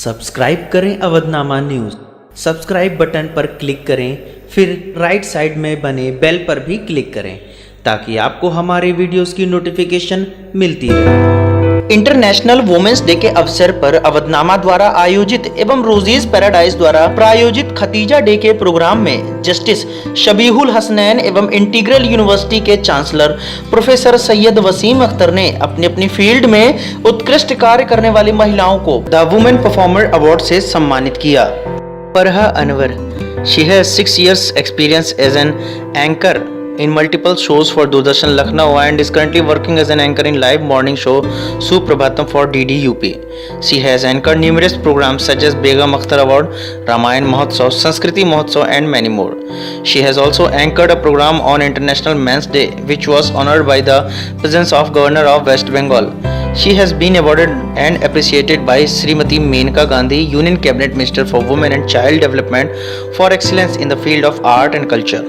Subscribe करें Avadhnama news. Subscribe button पर click करें, फिर राइट साइड में बने बेल पर भी क्लिक करें ताकि आपको हमारे वीडियोस की नोटिफिकेशन मिलती रहे। इंटरनेशनल वुमेन्स डे के अवसर पर अवधनामा द्वारा आयोजित एवं रोजीज पैराडाइज द्वारा प्रायोजित खतीजा डे के प्रोग्राम में जस्टिस शबीहुल हसनैन एवं इंटीग्रल यूनिवर्सिटी के चांसलर प्रोफेसर सैयद वसीम अख्तर ने अपनी अपनी फील्ड में उत्कृष्ट कार्य करने वाली महिलाओं को द वुमेन परफॉर्मर अवार्ड से सम्मानित किया। Farha Anwar, she has 6 years experience as an anchor in multiple shows for Doordarshan Lucknow and is currently working as an anchor in live morning show Suprabhatam for DD-UP. She has anchored numerous programs such as Begum Akhtar Award, Ramayan Mahotsav, Sanskriti Mahotsav and many more. She has also anchored a program on International Men's Day which was honored by the presence of Governor of West Bengal. She has been awarded and appreciated by Srimati Menka Gandhi, Union Cabinet Minister for Women and Child Development for excellence in the field of art and culture.